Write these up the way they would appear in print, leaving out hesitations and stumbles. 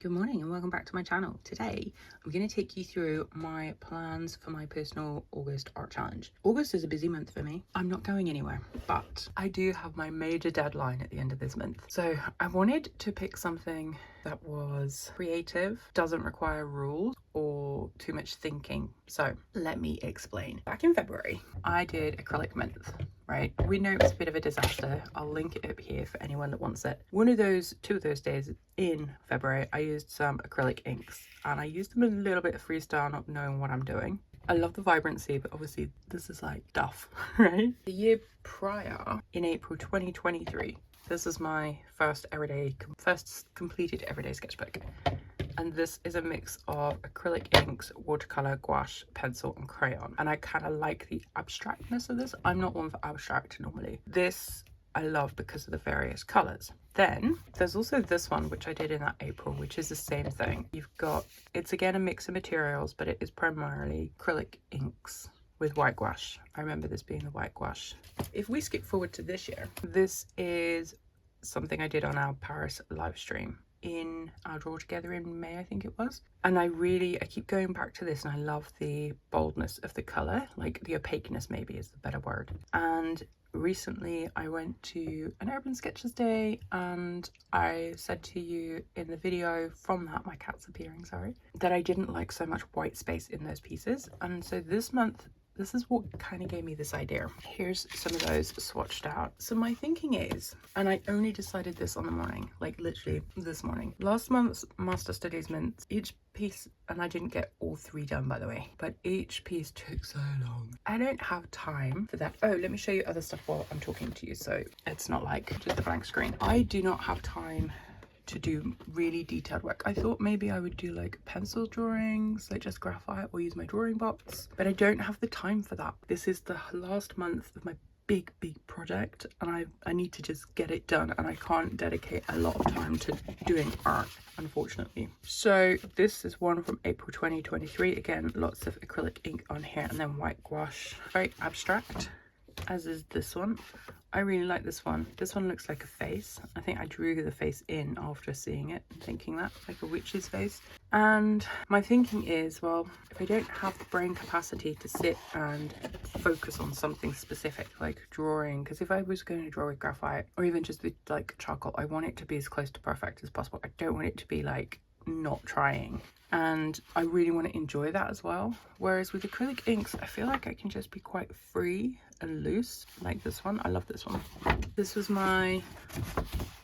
Good morning and welcome back to my channel. Today I'm going to take you through my plans for my personal August art challenge. August is a busy month for me. I'm not going anywhere, but I do have my major deadline at the end of this month. So I wanted to pick something that was creative, doesn't require rules or too much thinking. So let me explain. Back in February, I did acrylic month. Right, we know it's a bit of a disaster. I'll link it up here for anyone that wants it. Two of those days in February, I used some acrylic inks and I used them a little bit of freestyle, not knowing what I'm doing. I love the vibrancy, but obviously this is like duff, right? The year prior, in April 2023, this is my first completed everyday sketchbook. And this is a mix of acrylic inks, watercolor, gouache, pencil and crayon. And I kind of like the abstractness of this. I'm not one for abstract normally. This I love because of the various colors. Then there's also this one, which I did in that April, which is the same thing. It's again a mix of materials, but it is primarily acrylic inks with white gouache. I remember this being the white gouache. If we skip forward to this year, this is something I did on our Paris live stream in our draw together in May, I think it was. And I keep going back to this and I love the boldness of the color, like the opaqueness maybe is the better word. And recently I went to an Urban Sketches Day and I said to you in the video from that, my cat's appearing, sorry, that I didn't like so much white space in those pieces. And so this month, this is what kind of gave me this idea. Here's some of those swatched out. So my thinking is, and I only decided this on the morning, like literally this morning. Last month's Master Studies month, each piece, and I didn't get all three done by the way, but each piece took so long. I don't have time for that. Oh, let me show you other stuff while I'm talking to you, so it's not like just a blank screen. I do not have time to do really detailed work. I thought maybe I would do like pencil drawings, like just graphite or use my drawing box, but I don't have the time for that. This is the last month of my big project and I need to just get it done and I can't dedicate a lot of time to doing art, unfortunately. So this is one from April 2023. Again, lots of acrylic ink on here and then white gouache. Very abstract, as is this one. I really like this one. This one looks like a face. I think I drew the face in after seeing it and thinking that, like a witch's face. And my thinking is, well, if I don't have the brain capacity to sit and focus on something specific, like drawing, because if I was going to draw with graphite or even just with like charcoal, I want it to be as close to perfect as possible. I don't want it to be like not trying. And I really want to enjoy that as well. Whereas with acrylic inks, I feel like I can just be quite free and loose, like this one. I love this one. This was my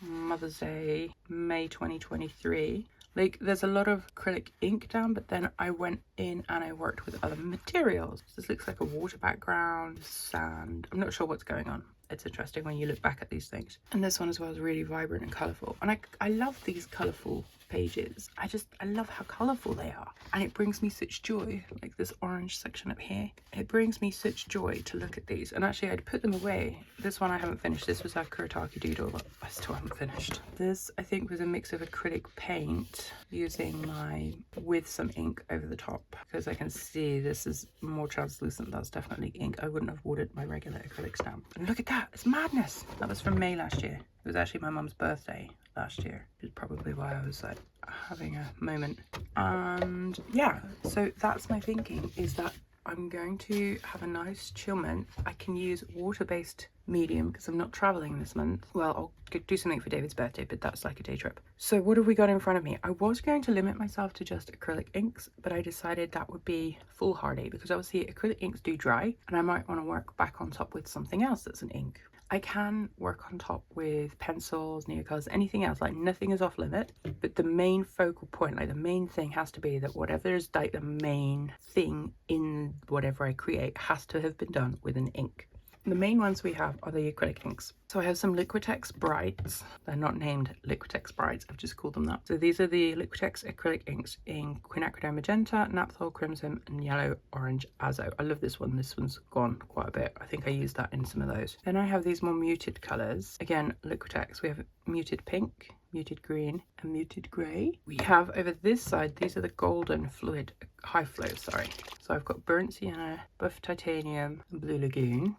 Mother's Day, May 2023. Like there's a lot of acrylic ink down, but then I went in and I worked with other materials. This looks like a water background, sand. I'm not sure what's going on. It's interesting when you look back at these things. And this one as well is really vibrant and colourful. And I love these colourful pages. I love how colourful they are. And it brings me such joy, like this orange section up here. It brings me such joy to look at these. And actually I'd put them away. This one I haven't finished. This was our Kuretake doodle that I still haven't finished. This I think was a mix of acrylic paint with some ink over the top, because I can see this is more translucent. That's definitely ink. I wouldn't have watered my regular acrylic stamp. And look at that, it's madness. That was from May last year. It was actually my mum's birthday last year, which is probably why I was like having a moment. And yeah, so that's my thinking, is that I'm going to have a nice chill month. I can use water-based medium because I'm not traveling this month. Well, I'll do something for David's birthday, but that's like a day trip. So what have we got in front of me? I was going to limit myself to just acrylic inks, but I decided that would be foolhardy because obviously acrylic inks do dry and I might want to work back on top with something else that's an ink. I can work on top with pencils, neocolors, anything else, like nothing is off limit, but the main focal point, like the main thing has to be that whatever is like the main thing in whatever I create has to have been done with an ink. The main ones we have are the acrylic inks. So I have some Liquitex Brights. They're not named Liquitex Brights, I've just called them that. So these are the Liquitex acrylic inks in quinacridone magenta, naphthol crimson, and yellow orange azo. I love this one. This one's gone quite a bit. I think I used that in some of those. Then I have these more muted colors. Again, Liquitex. We have muted pink, muted green, and muted grey. We have over this side, these are the golden fluid, high flow, sorry. So I've got burnt sienna, buff titanium, and blue lagoon.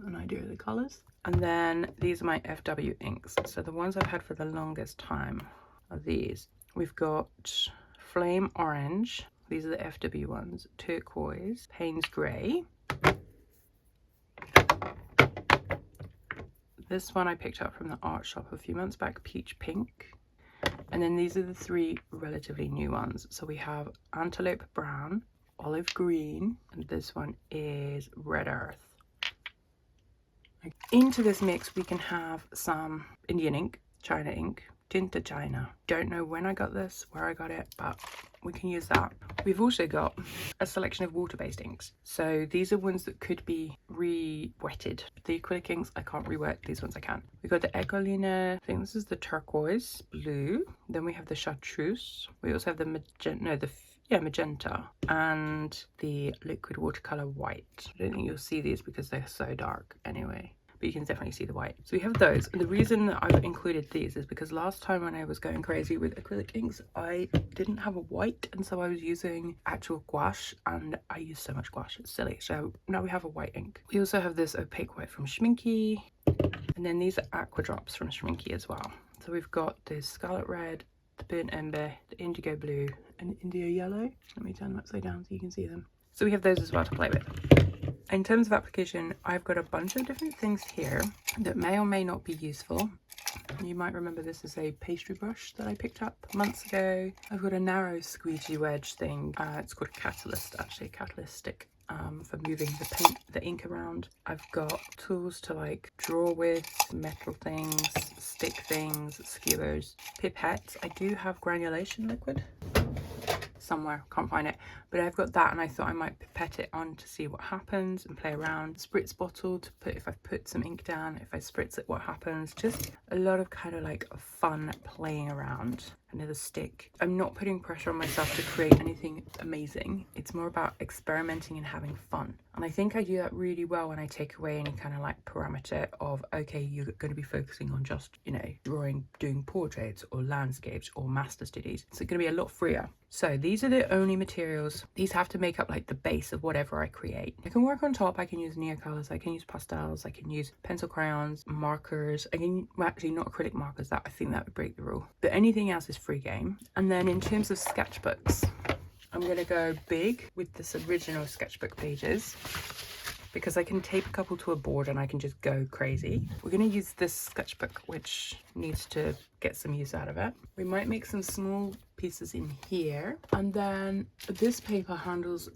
An idea of the colors. And then these are my FW inks. So the ones I've had for the longest time are these. We've got Flame Orange. These are the FW ones. Turquoise. Payne's Grey. This one I picked up from the art shop a few months back, Peach Pink. And then these are the three relatively new ones. So we have Antelope Brown, Olive Green, and this one is Red Earth. Into this mix we can have some Indian ink, China ink, Tinta China. Don't know when I got this, where I got it, but we can use that. We've also got a selection of water-based inks. So these are ones that could be re-wetted. The acrylic inks I can't re-wet, these ones I can. We've got the Ecoline, I think this is the turquoise blue. Then we have the chartreuse. We also have the magenta, no, the magenta, and the liquid watercolor white. I don't think you'll see these because they're so dark anyway, but you can definitely see the white. So we have those, and the reason that I've included these is because last time when I was going crazy with acrylic inks, I didn't have a white, and so I was using actual gouache, and I use so much gouache, it's silly. So now we have a white ink. We also have this opaque white from Schminky, and then these are aqua drops from Schminky as well. So we've got the scarlet red, the burnt ember, the indigo blue, and India yellow. Let me turn them upside down so you can see them. So we have those as well to play with. In terms of application, I've got a bunch of different things here that may or may not be useful. You might remember this is a pastry brush that I picked up months ago. I've got a narrow squeegee wedge thing. It's called a catalyst, actually, a catalyst stick. For moving the ink around. I've got tools to like draw with, metal things, stick things, skewers, pipettes. I do have granulation liquid somewhere, can't find it, but I've got that, and I thought I might pipette it on to see what happens and play around. Spritz bottle to put if I put some ink down, if I spritz it, what happens. Just a lot of kind of like fun playing around. Another stick. I'm not putting pressure on myself to create anything amazing. It's more about experimenting and having fun. And I think I do that really well when I take away any kind of like parameter of, okay, you're going to be focusing on just, you know, drawing, doing portraits or landscapes or master studies. It's going to be a lot freer. So these are the only materials. These have to make up like the base of whatever I create. I can work on top. I can use neocolors. I can use pastels. I can use pencil crayons, markers. I can, well, actually not acrylic markers. That I think that would break the rule. But anything else is free game. And then in terms of sketchbooks, I'm going to go big with this original sketchbook pages because I can tape a couple to a board and I can just go crazy. We're going to use this sketchbook, which needs to get some use out of it. We might make some small pieces in here, and then this paper handles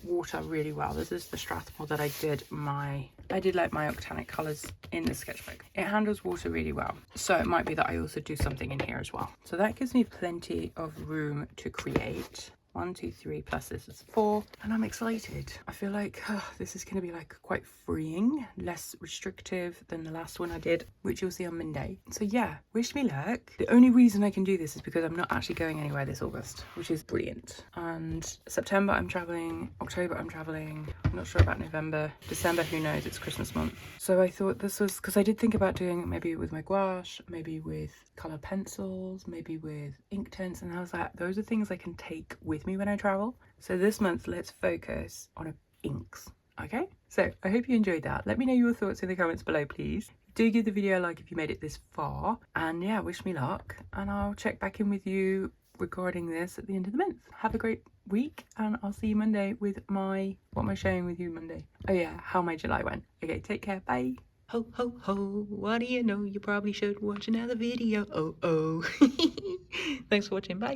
water really well. This is the Strathmore that I did like my octanic colors in the sketchbook. It handles water really well, so it might be that I also do something in here as well. So that gives me plenty of room to create. 1, 2, 3 plus this is 4, and I'm excited. I feel like this is going to be like quite freeing, less restrictive than the last one I did, which you'll see on Monday. So yeah, wish me luck. The only reason I can do this is because I'm not actually going anywhere this August, which is brilliant. And September I'm traveling, October I'm traveling, I'm not sure about November, December who knows, it's Christmas month. So I thought this was, because I did think about doing maybe with my gouache, maybe with colour pencils, maybe with ink tints, and I was like, those are things I can take with me when I travel. So this month let's focus on inks. Okay, so I hope you enjoyed that. Let me know your thoughts in the comments below, please. Do give the video a like if you made it this far, and yeah, wish me luck, and I'll check back in with you regarding this at the end of the month. Have a great week, and I'll see you Monday with my, what am I sharing with you Monday? Oh yeah, how my July went. Okay, take care, bye. Ho ho ho, what do you know, you probably should watch another video. Oh oh. Thanks for watching, bye.